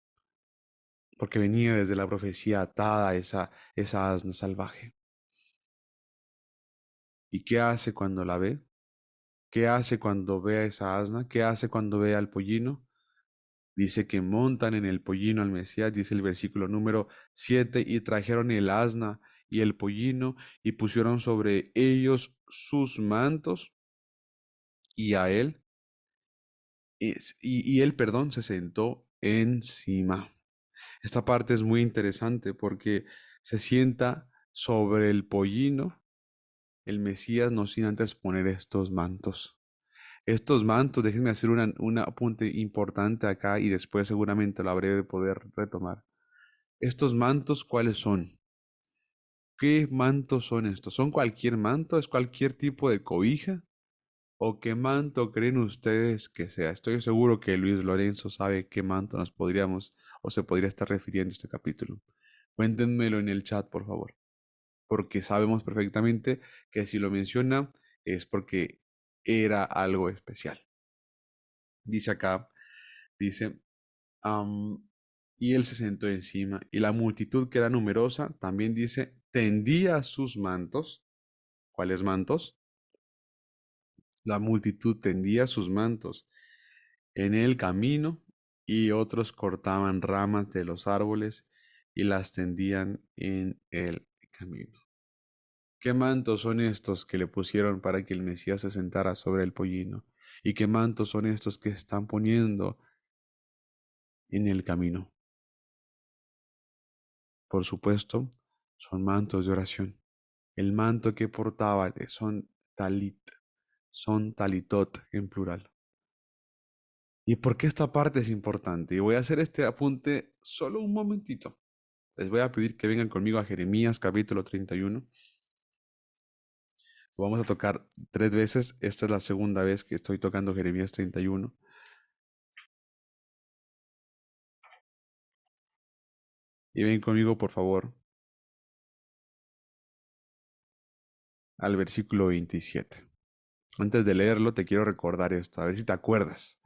porque venía desde la profecía atada esa asna salvaje. ¿Y qué hace cuando la ve? ¿Qué hace cuando ve a esa asna? ¿Qué hace cuando ve al pollino? Dice que montan en el pollino al Mesías, dice el versículo número 7, y trajeron el asna y el pollino y pusieron sobre ellos sus mantos y a él, y él, perdón, se sentó encima. Esta parte es muy interesante porque se sienta sobre el pollino el Mesías no sin antes poner estos mantos. Estos mantos, déjenme hacer un apunte importante acá y después seguramente lo habré de poder retomar. Estos mantos, ¿cuáles son? ¿Qué mantos son estos? ¿Son cualquier manto? ¿Es cualquier tipo de cobija? ¿O qué manto creen ustedes que sea? Estoy seguro que Luis Lorenzo sabe qué manto nos podríamos o se podría estar refiriendo a este capítulo. Cuéntenmelo en el chat, por favor, porque sabemos perfectamente que si lo menciona es porque era algo especial. Dice acá, dice, am, y él se sentó encima, y la multitud que era numerosa, también dice, tendía sus mantos. ¿Cuáles mantos? La multitud tendía sus mantos en el camino, y otros cortaban ramas de los árboles y las tendían en el camino. ¿Qué mantos son estos que le pusieron para que el Mesías se sentara sobre el pollino? ¿Y qué mantos son estos que están poniendo en el camino? Por supuesto, son mantos de oración. El manto que portaban son talitot en plural. ¿Y por qué esta parte es importante? Y voy a hacer este apunte solo un momentito. Les voy a pedir que vengan conmigo a Jeremías capítulo 31. Lo vamos a tocar 3 veces. Esta es la segunda vez que estoy tocando Jeremías 31. Y ven conmigo, por favor, al versículo 27. Antes de leerlo, te quiero recordar esto, a ver si te acuerdas.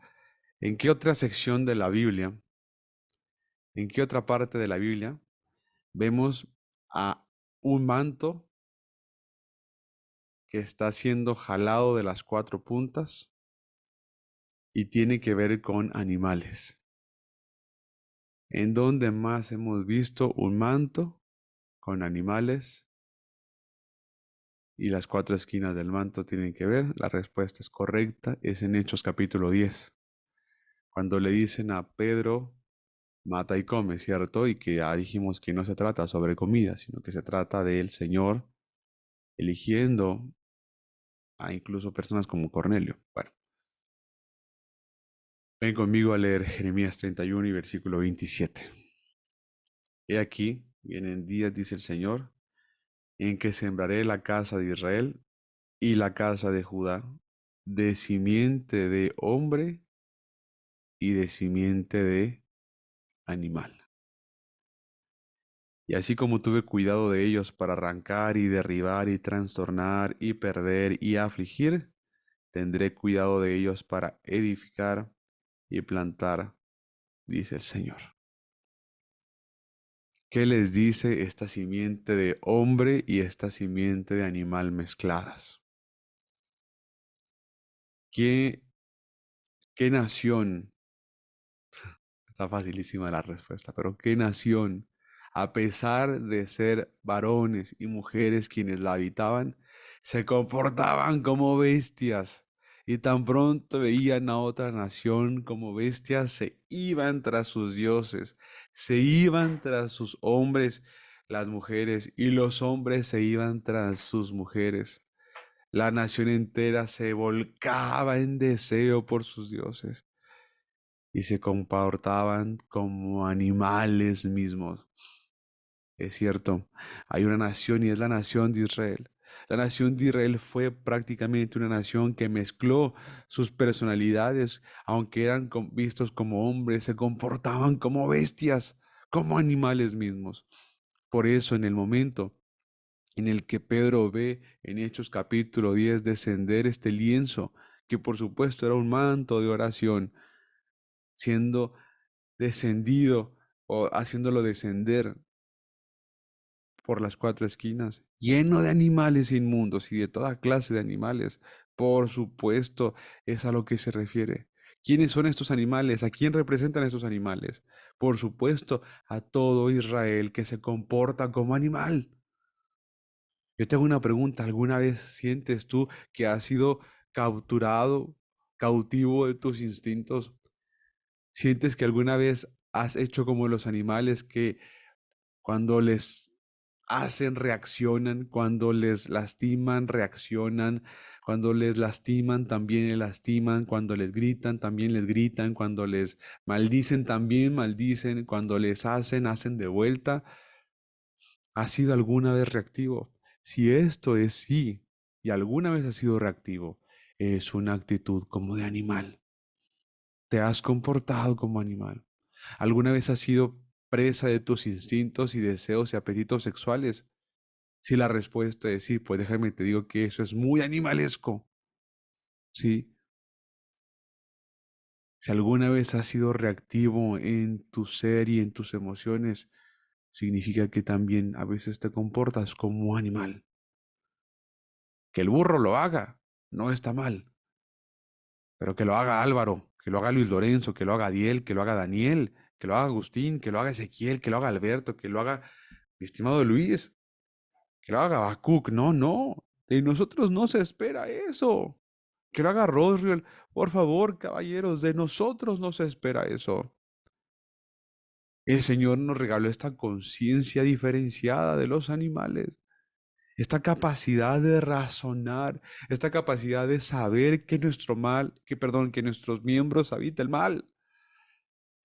¿En qué otra sección de la Biblia, en qué otra parte de la Biblia vemos a un manto que está siendo jalado de las cuatro puntas y tiene que ver con animales? ¿En dónde más hemos visto un manto con animales y las cuatro esquinas del manto tienen que ver? La respuesta es correcta, es en Hechos capítulo 10, cuando le dicen a Pedro, mata y come, ¿cierto? Y que ya dijimos que no se trata sobre comida, sino que se trata del Señor eligiendo a incluso personas como Cornelio. Bueno, ven conmigo a leer Jeremías 31 y versículo 27. He aquí, vienen días, dice el Señor, en que sembraré la casa de Israel y la casa de Judá de simiente de hombre y de simiente de animal. Y así como tuve cuidado de ellos para arrancar y derribar y trastornar y perder y afligir, tendré cuidado de ellos para edificar y plantar, dice el Señor. ¿Qué les dice esta simiente de hombre y esta simiente de animal mezcladas? ¿Qué, qué nación? Está facilísima la respuesta, pero ¿qué nación, a pesar de ser varones y mujeres quienes la habitaban, se comportaban como bestias? Y tan pronto veían a otra nación como bestias, se iban tras sus dioses, se iban tras sus hombres, las mujeres, y los hombres se iban tras sus mujeres. La nación entera se volcaba en deseo por sus dioses y se comportaban como animales mismos. Es cierto, hay una nación y es la nación de Israel. La nación de Israel fue prácticamente una nación que mezcló sus personalidades, aunque eran vistos como hombres, se comportaban como bestias, como animales mismos. Por eso en el momento en el que Pedro ve en Hechos capítulo 10 descender este lienzo, que por supuesto era un manto de oración, siendo descendido o haciéndolo descender por las cuatro esquinas, lleno de animales inmundos y de toda clase de animales. Por supuesto, es a lo que se refiere. ¿Quiénes son estos animales? ¿A quién representan estos animales? Por supuesto, a todo Israel que se comporta como animal. Yo te hago una pregunta, ¿alguna vez sientes tú que has sido capturado, cautivo de tus instintos? ¿Sientes que alguna vez has hecho como los animales que cuando les hacen, reaccionan, cuando les lastiman, reaccionan, cuando les lastiman, también les lastiman, cuando les gritan, cuando les maldicen, también maldicen, cuando les hacen, hacen de vuelta? ¿Has sido alguna vez reactivo? Si esto es sí, y alguna vez has sido reactivo, es una actitud como de animal. Te has comportado como animal. ¿Alguna vez has sido presa de tus instintos y deseos y apetitos sexuales? Si la respuesta es sí, pues déjame te digo que eso es muy animalesco. Sí, si alguna vez has sido reactivo en tu ser y en tus emociones, significa que también a veces te comportas como animal. Que el burro lo haga, no está mal, pero que lo haga Álvaro, que lo haga Luis Lorenzo, que lo haga Adiel, que lo haga Daniel, que lo haga Agustín, que lo haga Ezequiel, que lo haga Alberto, que lo haga mi estimado Luis, que lo haga Habacuc. No, no, de nosotros no se espera eso. Que lo haga Rosriel. Por favor, caballeros, de nosotros no se espera eso. El Señor nos regaló esta conciencia diferenciada de los animales, esta capacidad de razonar, esta capacidad de saber que nuestro mal, que nuestros miembros habita el mal,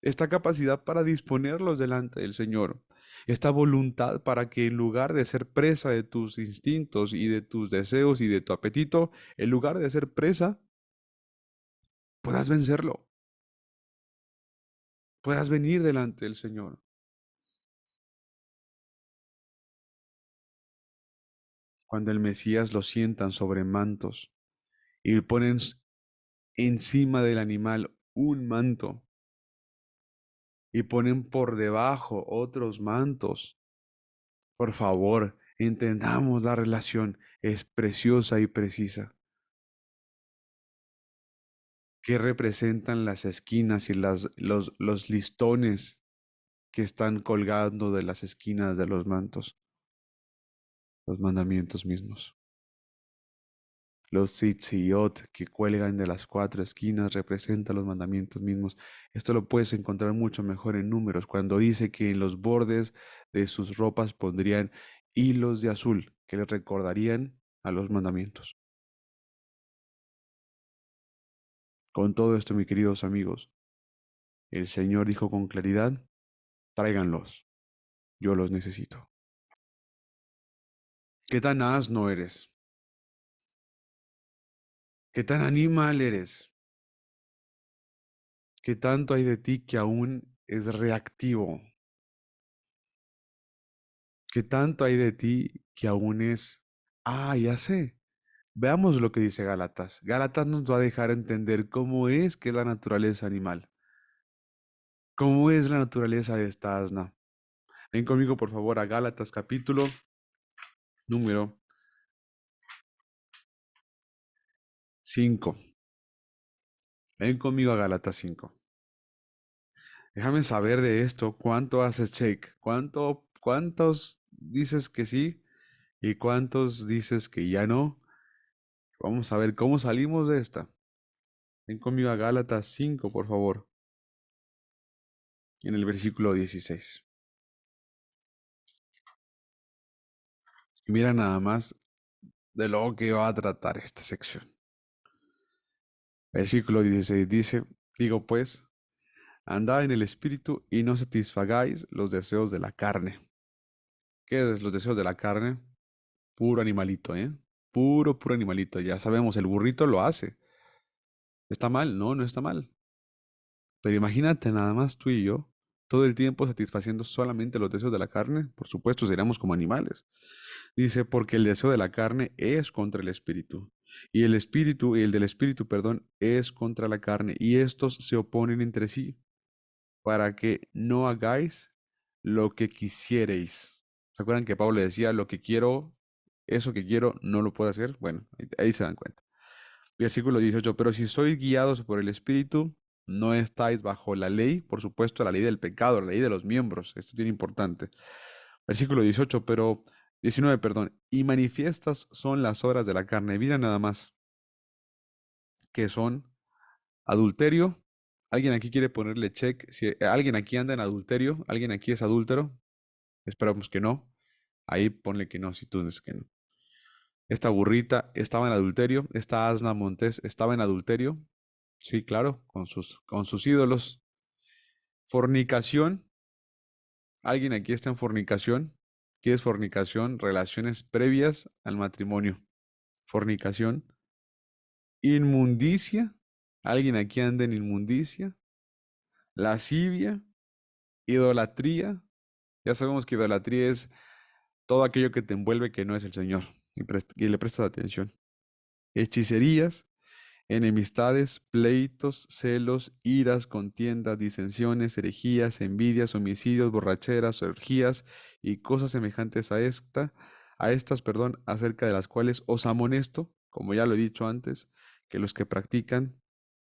esta capacidad para disponerlos delante del Señor, esta voluntad para que en lugar de ser presa de tus instintos y de tus deseos y de tu apetito, en lugar de ser presa, puedas vencerlo, puedas venir delante del Señor. Cuando el Mesías lo sientan sobre mantos y ponen encima del animal un manto y ponen por debajo otros mantos. Por favor, entendamos la relación, es preciosa y precisa. ¿Qué representan las esquinas y los listones que están colgando de las esquinas de los mantos? Los mandamientos mismos. Los tzitzit que cuelgan de las cuatro esquinas representan los mandamientos mismos. Esto lo puedes encontrar mucho mejor en Números, cuando dice que en los bordes de sus ropas pondrían hilos de azul que les recordarían a los mandamientos. Con todo esto, mis queridos amigos, el Señor dijo con claridad, tráiganlos, yo los necesito. ¿Qué tan asno eres? ¿Qué tan animal eres? ¿Qué tanto hay de ti que aún es reactivo? ¿Qué tanto hay de ti que aún es, ya sé? Veamos lo que dice Gálatas. Gálatas nos va a dejar entender cómo es que es la naturaleza animal, cómo es la naturaleza de esta asna. Ven conmigo, por favor, a Gálatas capítulo número 5. Ven conmigo a Gálatas 5. Déjame saber de esto, ¿cuánto haces shake? ¿Cuántos dices que sí y cuántos dices que ya no? Vamos a ver cómo salimos de esta. Ven conmigo a Gálatas 5, por favor, en el versículo 16. Y mira nada más de lo que va a tratar esta sección. Versículo 16 dice, digo pues, andad en el espíritu y no satisfagáis los deseos de la carne. ¿Qué es los deseos de la carne? Puro animalito, ¿eh? Puro animalito. Ya sabemos, el burrito lo hace. ¿Está mal? No, no está mal. Pero imagínate nada más tú y yo, todo el tiempo satisfaciendo solamente los deseos de la carne. Por supuesto, seríamos como animales. Dice, porque el deseo de la carne es contra el espíritu. Y el del espíritu, perdón, es contra la carne. Y estos se oponen entre sí para que no hagáis lo que quisiereis. ¿Se acuerdan que Pablo decía, lo que quiero, eso que quiero, no lo puedo hacer? Bueno, ahí se dan cuenta. Versículo 18, pero si sois guiados por el espíritu, No estáis bajo la ley, por supuesto, la ley del pecado, la ley de los miembros. Esto es bien importante. Versículo 18, pero 19, perdón. Y manifiestas son las obras de la carne. Mira nada más, que son adulterio. ¿Alguien aquí quiere ponerle check? Si alguien aquí anda en adulterio, ¿alguien aquí es adúltero? Esperamos que no. Ahí ponle que no, si tú dices que no. Esta burrita estaba en adulterio. Esta asna montés estaba en adulterio. Sí, claro, con sus ídolos. Fornicación. ¿Alguien aquí está en fornicación? ¿Qué es fornicación? Relaciones previas al matrimonio. Fornicación. Inmundicia. ¿Alguien aquí anda en inmundicia? Lascivia. Idolatría. Ya sabemos que idolatría es todo aquello que te envuelve que no es el Señor y le prestas atención. Hechicerías, enemistades, pleitos, celos, iras, contiendas, disensiones, herejías, envidias, homicidios, borracheras, orgías y cosas semejantes a estas, perdón, acerca de las cuales os amonesto, como ya lo he dicho antes, que los que practican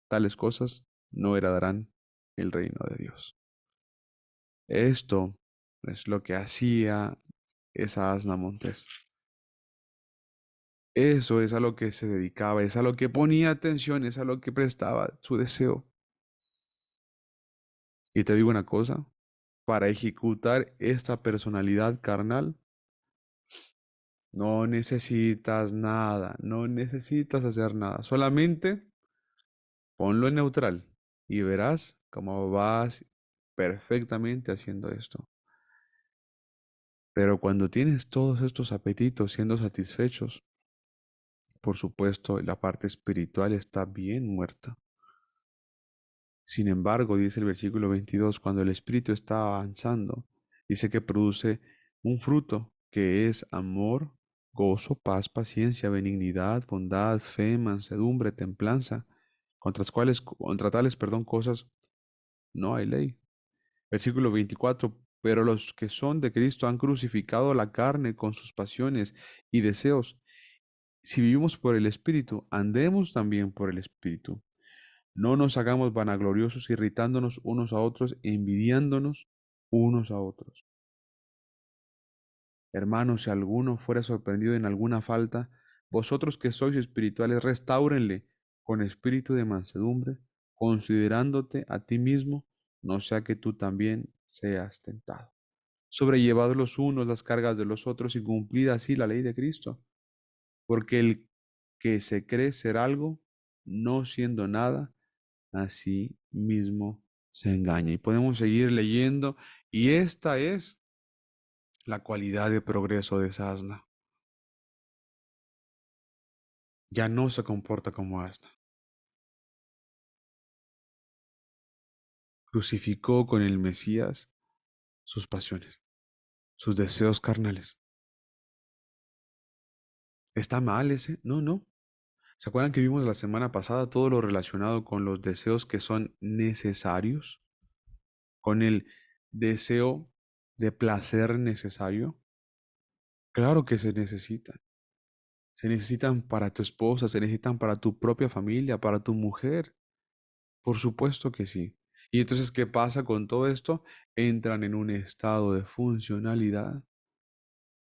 tales cosas no heredarán el reino de Dios. Esto es lo que hacía esa asna montés. Eso es a lo que se dedicaba, es a lo que ponía atención, es a lo que prestaba su deseo. Y te digo una cosa, para ejecutar esta personalidad carnal, no necesitas nada, no necesitas hacer nada, solamente ponlo en neutral y verás cómo vas perfectamente haciendo esto. Pero cuando tienes todos estos apetitos siendo satisfechos, por supuesto, la parte espiritual está bien muerta. Sin embargo, dice el versículo 22, cuando el espíritu está avanzando, dice que produce un fruto que es amor, gozo, paz, paciencia, benignidad, bondad, fe, mansedumbre, templanza, contra tales, perdón, cosas no hay ley. Versículo 24, pero los que son de Cristo han crucificado la carne con sus pasiones y deseos. Si vivimos por el Espíritu, andemos también por el Espíritu. No nos hagamos vanagloriosos, irritándonos unos a otros, envidiándonos unos a otros. Hermanos, si alguno fuera sorprendido en alguna falta, vosotros que sois espirituales, restáurenle con espíritu de mansedumbre, considerándote a ti mismo, no sea que tú también seas tentado. Sobrellevad los unos las cargas de los otros y cumplid así la ley de Cristo. Porque el que se cree ser algo, no siendo nada, así mismo se engaña. Y podemos seguir leyendo. Y esta es la cualidad de progreso de esa asna. Ya no se comporta como asna. Crucificó con el Mesías sus pasiones, sus deseos carnales. ¿Está mal ese? No, no. ¿Se acuerdan que vimos la semana pasada todo lo relacionado con los deseos que son necesarios? Con el deseo de placer necesario. Claro que se necesitan. Se necesitan para tu esposa, se necesitan para tu propia familia, para tu mujer. Por supuesto que sí. Y entonces, ¿qué pasa con todo esto? Entran en un estado de funcionalidad,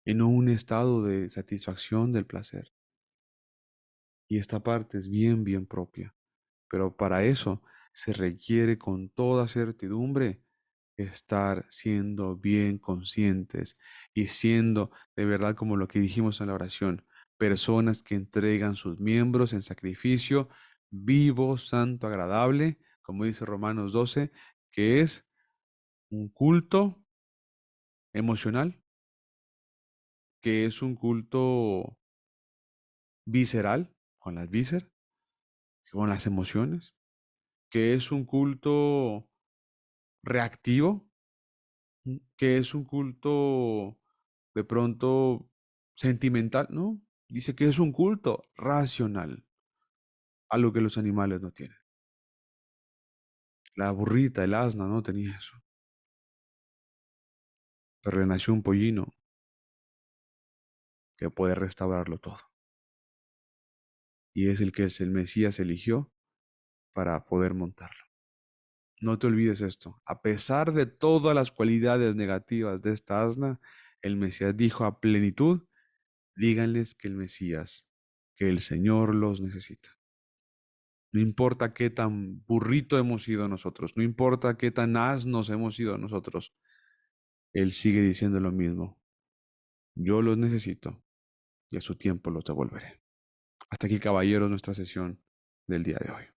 en un estado de satisfacción del placer. Y esta parte es bien, bien propia. Pero para eso se requiere con toda certidumbre estar siendo bien conscientes y siendo de verdad como lo que dijimos en la oración, personas que entregan sus miembros en sacrificio vivo, santo, agradable, como dice Romanos 12, que es un culto emocional, que es un culto visceral, con las vísceras, con las emociones, que es un culto reactivo, que es un culto de pronto sentimental, ¿no? Dice que es un culto racional, algo que los animales no tienen. La burrita, el asna, no tenía eso, pero le nació un pollino que puede restaurarlo todo. Y es el que el Mesías eligió para poder montarlo. No te olvides esto. A pesar de todas las cualidades negativas de esta asna, el Mesías dijo a plenitud, díganles que el Mesías, que el Señor los necesita. No importa qué tan burrito hemos sido nosotros, no importa qué tan asnos hemos sido nosotros, Él sigue diciendo lo mismo. Yo los necesito y a su tiempo los devolveré. Hasta aquí, caballeros, nuestra sesión del día de hoy.